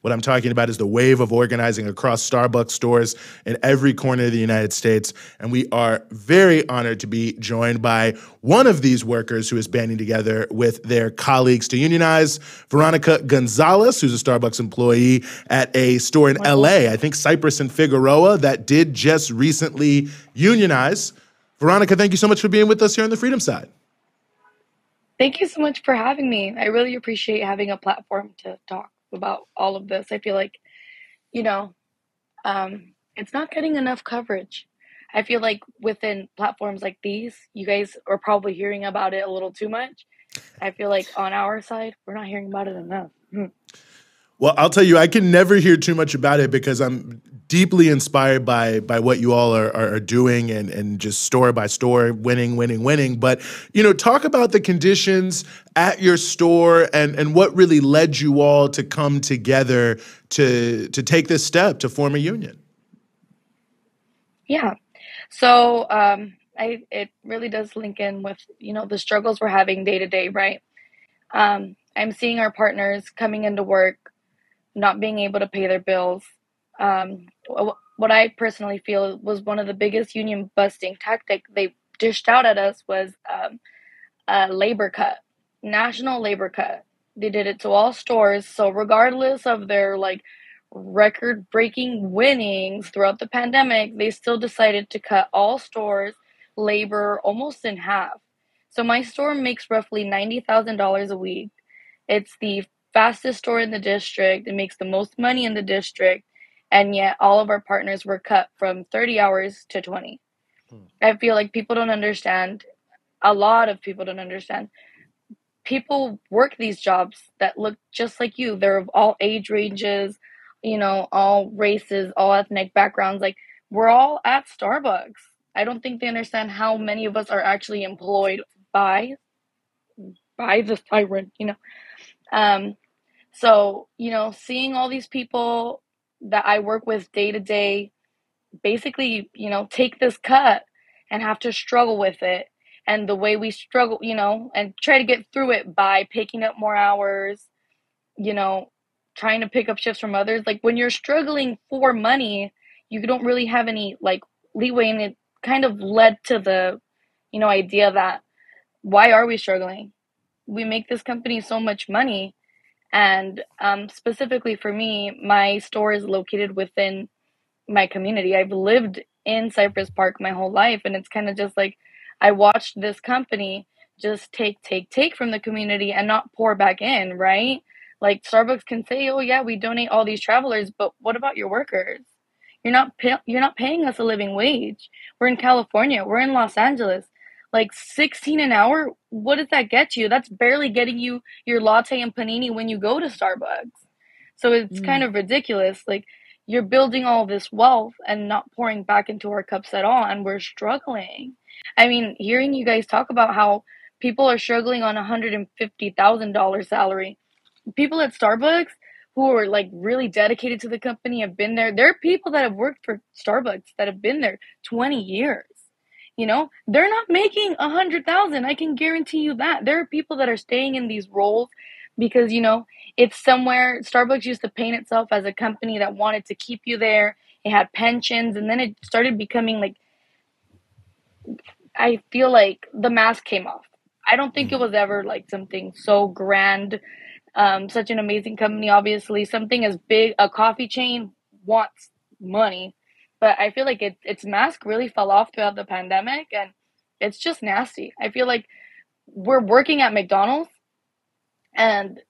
What I'm talking about is the wave of organizing across Starbucks stores in every corner of the United States. And we are very honored to be joined by one of these workers who is banding together with their colleagues to unionize, Veronica Gonzalez, who's a Starbucks employee at a store in LA, I think Cypress and Figueroa, that did just recently unionize. Veronica, thank you so much for being with us here on the Freedom Side. Thank you so much for having me. I really appreciate having a platform to talk about all of this. I feel like, you know, it's not getting enough coverage. I feel like within platforms like these, you guys are probably hearing about it a little too much. I feel like on our side, we're not hearing about it enough. Well, I'll tell you, I can never hear too much about it because I'm deeply inspired by what you all are doing and just store by store, winning, winning, winning. But, talk about the conditions at your store and what really led you all to come together to take this step to form a union. Yeah. So it really does link in with, the struggles we're having day to day, right? I'm seeing our partners coming into work not being able to pay their bills. What I personally feel was one of the biggest union busting tactic they dished out at us was a labor cut, national labor cut. They did it to all stores. So regardless of their record breaking winnings throughout the pandemic, they still decided to cut all stores labor almost in half. So my store makes roughly $90,000 a week. It's the fastest store in the district. It makes the most money in the district. And yet all of our partners were cut from 30 hours to 20. I feel like people don't understand. A lot of people don't understand. People work these jobs that look just like you. They're of all age ranges, all races, all ethnic backgrounds. Like, we're all at Starbucks. I don't think they understand how many of us are actually employed by the tyrant. Um, So, seeing all these people that I work with day to day basically, take this cut and have to struggle with it. And the way we struggle, and try to get through it by picking up more hours, you know, trying to pick up shifts from others. Like, when you're struggling for money, you don't really have any leeway. And it kind of led to the, idea that why are we struggling? We make this company so much money, and specifically for me, my store is located within my community. I've lived in Cypress Park my whole life, and it's kind of just like I watched this company just take from the community and not pour back in, right? Like, Starbucks can say, "Oh yeah, we donate all these travelers," but what about your workers? You're not paying us a living wage. We're in California. We're in Los Angeles. Like, 16 an hour, what does that get you? That's barely getting you your latte and panini when you go to Starbucks. So it's kind of ridiculous. Like, you're building all this wealth and not pouring back into our cups at all, and we're struggling. I mean, hearing you guys talk about how people are struggling on $150,000 salary. People at Starbucks who are really dedicated to the company have been there. There are people that have worked for Starbucks that have been there 20 years. They're not making 100,000. I can guarantee you that. There are people that are staying in these roles because, it's somewhere. Starbucks used to paint itself as a company that wanted to keep you there. It had pensions, and then it started becoming I feel like the mask came off. I don't think it was ever something so grand, such an amazing company. Obviously, something as big, a coffee chain wants money, but I feel like its mask really fell off throughout the pandemic, and it's just nasty. I feel like we're working at McDonald's, and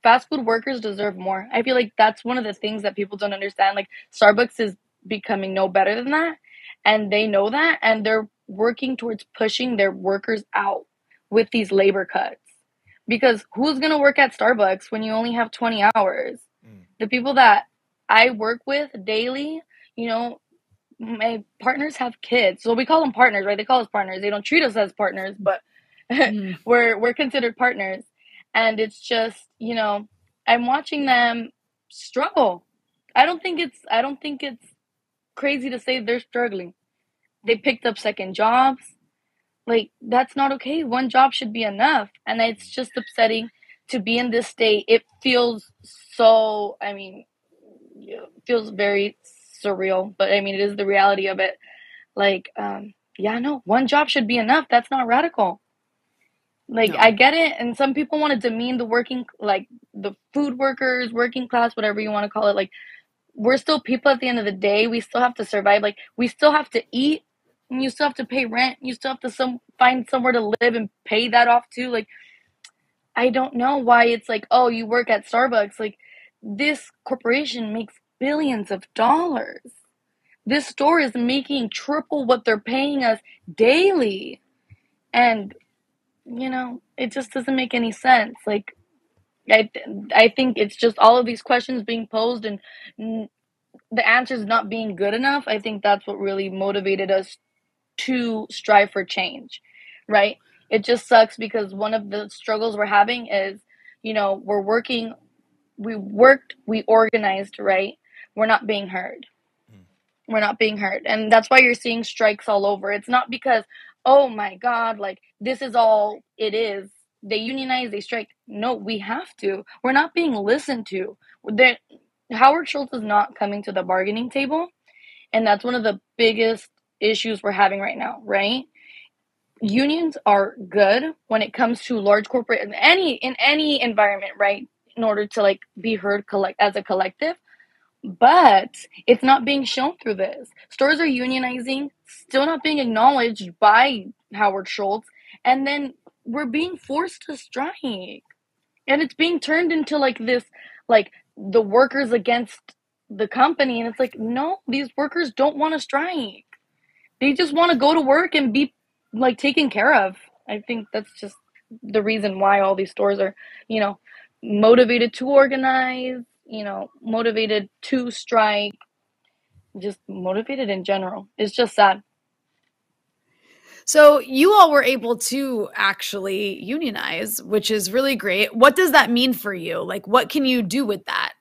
fast food workers deserve more. I feel like that's one of the things that people don't understand. Like, Starbucks is becoming no better than that, and they know that, and they're working towards pushing their workers out with these labor cuts. Because who's going to work at Starbucks when you only have 20 hours? The people that I work with daily, you know, my partners have kids. So we call them partners, right? They call us partners. They don't treat us as partners, but we're considered partners. And it's just, I'm watching them struggle. I don't think it's crazy to say they're struggling. They picked up second jobs. Like, that's not okay. One job should be enough. And it's just upsetting to be in this state, it feels so, I mean, it feels very surreal, but I mean, it is the reality of it. Like, yeah, no, one job should be enough. That's not radical. Like, I No. get it. And some people want to demean the working, like the food workers, working class, whatever you want to call it. Like, we're still people at the end of the day. We still have to survive. Like, we still have to eat. And you still have to pay rent. You still have to find somewhere to live and pay that off too. Like, I don't know why it's like, oh, you work at Starbucks. Like, this corporation makes billions of dollars. This store is making triple what they're paying us daily. And, it just doesn't make any sense. Like, I, I think it's just all of these questions being posed and the answers not being good enough. I think that's what really motivated us to strive for change, right? It just sucks because one of the struggles we're having is, we're working, we worked, we organized, right? We're not being heard. We're not being heard. And that's why you're seeing strikes all over. It's not because, oh my God, like this is all it is. They unionize, they strike. No, we have to. We're not being listened to. They're, Howard Schultz is not coming to the bargaining table. And that's one of the biggest issues we're having right now, right? Unions are good when it comes to large corporate in any environment, right? In order to like be heard as a collective, but it's not being shown through this. Stores are unionizing, still not being acknowledged by Howard Schultz, and then we're being forced to strike. And it's being turned into like this, like the workers against the company. And it's like, no, these workers don't want to strike. They just want to go to work and be like taken care of. I think that's just the reason why all these stores are, you know, motivated to organize, motivated to strike, just motivated in general. It's just sad. So you all were able to actually unionize, which is really great. What does that mean for you? Like, what can you do with that?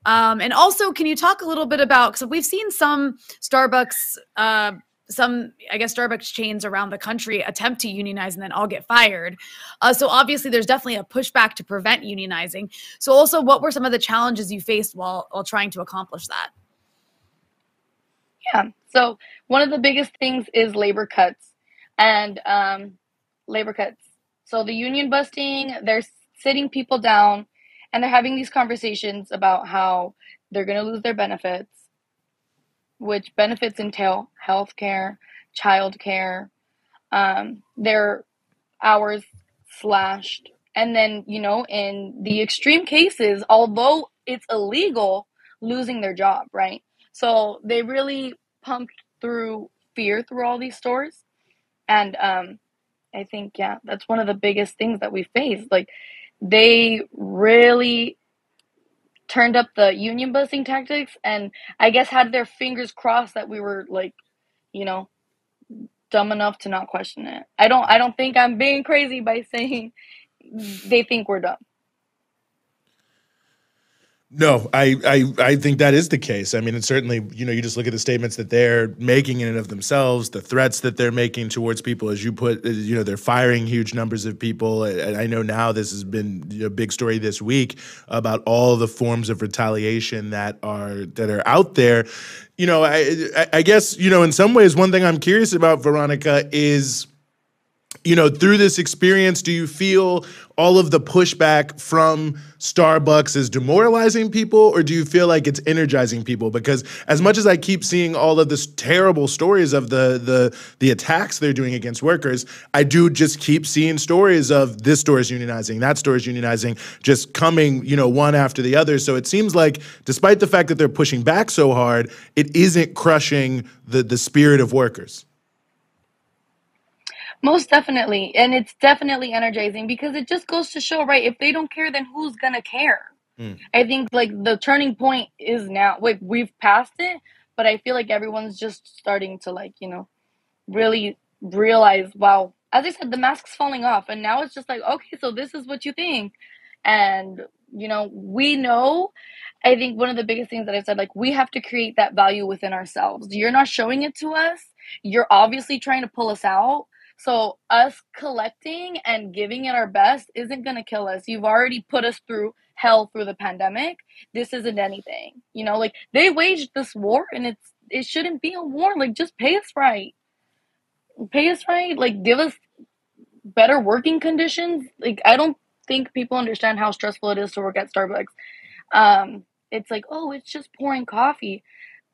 And also, can you talk a little bit about, because we've seen some Starbucks, I guess, Starbucks chains around the country attempt to unionize and then all get fired. So obviously, there's definitely a pushback to prevent unionizing. So also, what were some of the challenges you faced while trying to accomplish that? Yeah. So one of the biggest things is labor cuts and labor cuts. So the union busting, they're sitting people down and they're having these conversations about how they're going to lose their benefits, which benefits entail health care, child care, their hours slashed. And then, in the extreme cases, although it's illegal, losing their job, right? So they really pumped through fear through all these stores. And I think, yeah, that's one of the biggest things that we face. Like, they really turned up the union busting tactics and I guess had their fingers crossed that we were like, you know, dumb enough to not question it. I don't think I'm being crazy by saying they think we're dumb. No, I think that is the case. I mean, it's certainly, you just look at the statements that they're making in and of themselves, the threats that they're making towards people, as you put, they're firing huge numbers of people. And I know now this has been a big story this week about all the forms of retaliation that are out there. I guess, in some ways, one thing I'm curious about, Veronica, is through this experience, do you feel all of the pushback from Starbucks is demoralizing people, or do you feel like it's energizing people? Because as much as I keep seeing all of this terrible stories of the attacks they're doing against workers, I do just keep seeing stories of this store is unionizing, that store is unionizing, just coming, one after the other. So it seems like despite the fact that they're pushing back so hard, it isn't crushing the spirit of workers. Most definitely. And it's definitely energizing because it just goes to show, right? If they don't care, then who's going to care? Mm. I think like the turning point is now. Like we've passed it, but I feel like everyone's just starting to like, really realize, wow, as I said, the mask's falling off. And now it's just like, okay, so this is what you think. And, we know, I think one of the biggest things that I said, like, we have to create that value within ourselves. You're not showing it to us. You're obviously trying to pull us out. So us collecting and giving it our best isn't going to kill us. You've already put us through hell through the pandemic. This isn't anything. Like they waged this war, and it shouldn't be a war. Like just pay us right. Pay us right. Like give us better working conditions. Like I don't think people understand how stressful it is to work at Starbucks. It's like, oh, it's just pouring coffee.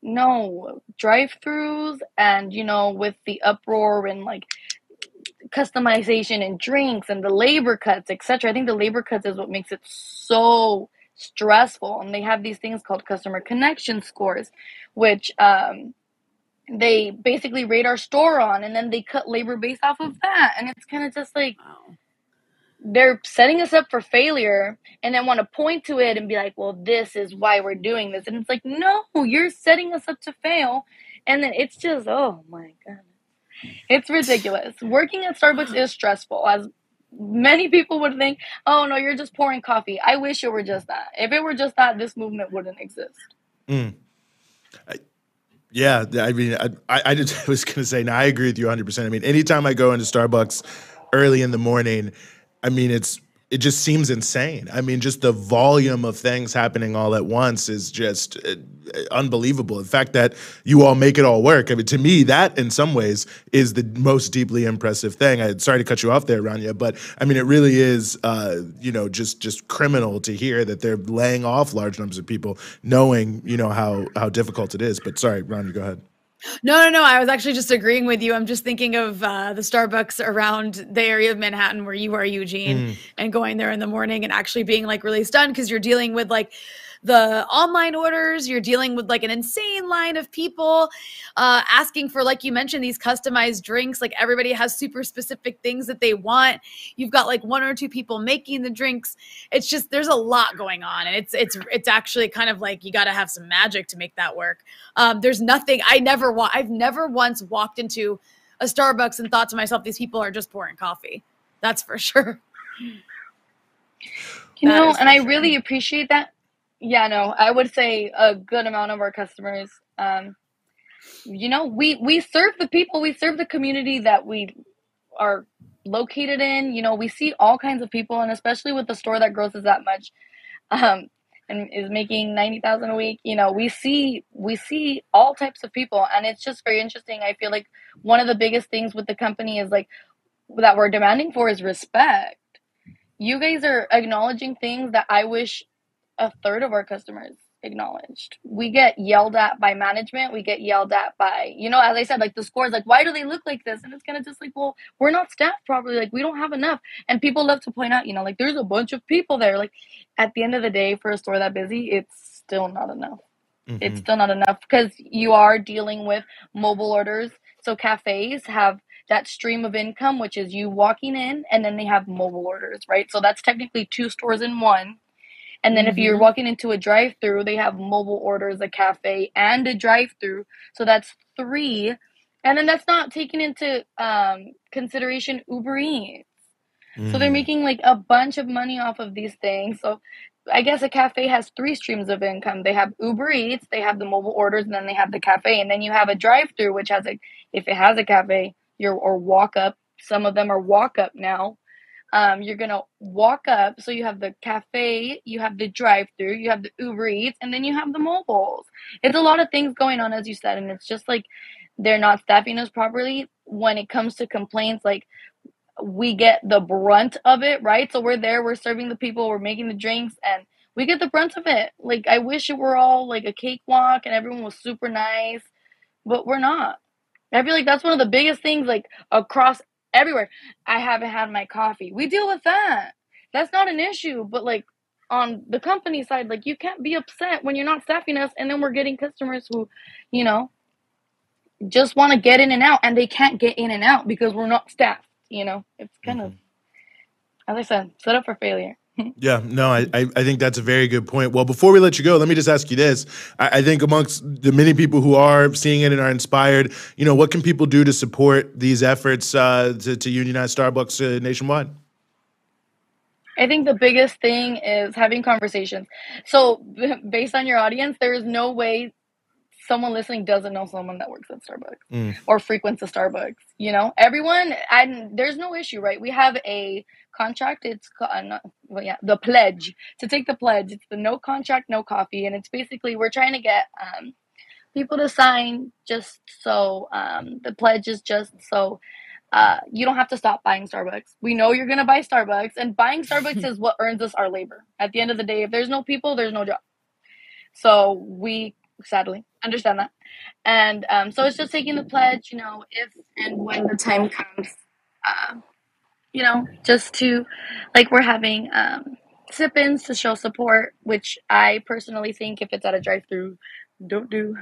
No, drive-throughs and with the uproar and like customization and drinks and the labor cuts, etc. I think the labor cuts is what makes it so stressful. And they have these things called customer connection scores, which they basically rate our store on, and then they cut labor based off of that. And it's kind of just like, Wow. they're setting us up for failure and then want to point to it and be like, well, this is why we're doing this. And it's like, no, you're setting us up to fail. And then it's just, oh my God. It's ridiculous. Working at Starbucks is stressful, as many people would think. Oh no, you're just pouring coffee. I wish it were just that. If it were just that, this movement wouldn't exist. Yeah, I mean, I just was going to say, no, I agree with you 100%. I mean, anytime I go into Starbucks early in the morning, I mean, it just seems insane. I mean, just the volume of things happening all at once is just unbelievable. The fact that you all make it all work. I mean, to me, that in some ways is the most deeply impressive thing. Sorry to cut you off there, Rania, but I mean, it really is, just criminal to hear that they're laying off large numbers of people, knowing, how difficult it is. But sorry, Rania, go ahead. No. I was actually just agreeing with you. I'm just thinking of the Starbucks around the area of Manhattan where you are, Eugene, and going there in the morning and actually being like really stunned because you're dealing with like the online orders. You're dealing with like an insane line of people asking for, like you mentioned, these customized drinks. Like everybody has super specific things that they want. You've got like one or two people making the drinks. It's just, there's a lot going on. And it's actually kind of like, you got to have some magic to make that work. There's nothing, I've never once walked into a Starbucks and thought to myself, these people are just pouring coffee. That's for sure. And I really appreciate that. Yeah, no, I would say a good amount of our customers, we serve the people, we serve the community that we are located in. We see all kinds of people, and especially with the store that grosses that much, and is making 90,000 a week, we see all types of people, and it's just very interesting. I feel like one of the biggest things with the company is like that we're demanding for is respect. You guys are acknowledging things that I wish a third of our customers acknowledged. We get yelled at by management. We get yelled at by, as I said, like the scores, like, why do they look like this? And it's kind of just like, well, we're not staffed properly. Like, we don't have enough. And people love to point out, like, there's a bunch of people there. Like, at the end of the day, for a store that busy, it's still not enough. It's still not enough because you are dealing with mobile orders. So cafes have that stream of income, which is you walking in, and then they have mobile orders, right? So that's technically two stores in one. And then if you're walking into a drive-through, they have mobile orders, a cafe, and a drive-through. So that's three. And then that's not taking into consideration Uber Eats. So they're making like a bunch of money off of these things. So I guess a cafe has three streams of income. They have Uber Eats, they have the mobile orders, and then they have the cafe. And then you have a drive-through, which has if it has a cafe, or walk up. Some of them are walk up now. You're going to walk up. So you have the cafe, you have the drive-through, you have the Uber Eats, and then you have the mobiles. It's a lot of things going on, as you said. And it's just like, they're not staffing us properly. When it comes to complaints, like, we get the brunt of it, right? So we're there, we're serving the people, we're making the drinks, and we get the brunt of it. Like, I wish it were all like a cakewalk and everyone was super nice, but we're not. I feel like that's one of the biggest things, like, across everywhere. I haven't had my coffee. We deal with that. That's not an issue. But like on the company side, like, you can't be upset when you're not staffing us, and then we're getting customers who, just want to get in and out, and they can't get in and out because we're not staffed. It's kind of, as I said, set up for failure. Yeah, no, I think that's a very good point. Well, before we let you go, let me just ask you this. I think amongst the many people who are seeing it and are inspired, what can people do to support these efforts to unionize Starbucks nationwide? I think the biggest thing is having conversations. So based on your audience, there is no way someone listening doesn't know someone that works at Starbucks or frequents a Starbucks. You know, everyone, and there's no issue, right? We have a contract. It's the pledge. To take the pledge, it's the no contract, no coffee, and it's basically we're trying to get people to sign just so the pledge is just so you don't have to stop buying Starbucks. We know you're gonna buy Starbucks, and buying Starbucks is what earns us our labor. At the end of the day, if there's no people, there's no job. So we sadly understand that. And so it's just taking the pledge, you know, if and when the time comes, you know, just to, like, we're having sip-ins to show support, which I personally think if it's at a drive-through, don't do.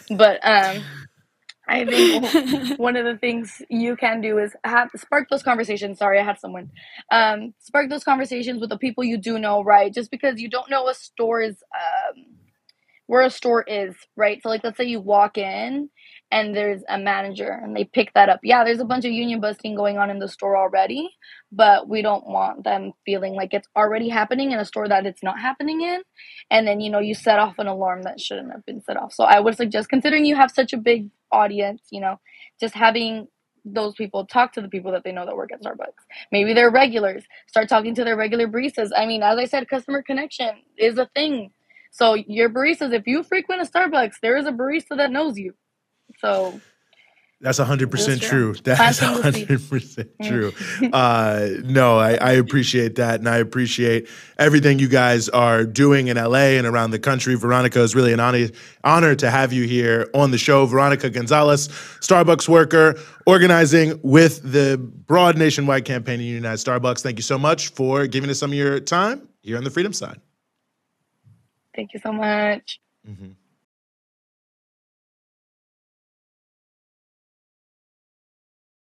But I think one of the things you can do is spark those conversations. Sorry, I had someone. Spark those conversations with the people you do know, right? Just because you don't know a store's where a store is, right? So like let's say you walk in and there's a manager and they pick that up. Yeah, there's a bunch of union busting going on in the store already, but we don't want them feeling like it's already happening in a store that it's not happening in. And then, you know, you set off an alarm that shouldn't have been set off. So I would suggest, considering you have such a big audience, you know, just having those people talk to the people that they know that work at Starbucks. Maybe they're regulars. Start talking to their regular baristas. I mean, as I said, customer connection is a thing. So your baristas, if you frequent a Starbucks, there is a barista that knows you. So that's 100% true. That's 100% true. No, I appreciate that. And I appreciate everything you guys are doing in LA and around the country. Veronica, is really an honor to have you here on the show. Veronica Gonzalez, Starbucks worker, organizing with the broad nationwide campaign to unionize Starbucks. Thank you so much for giving us some of your time here on the Freedom Side. Thank you so much. Mm-hmm.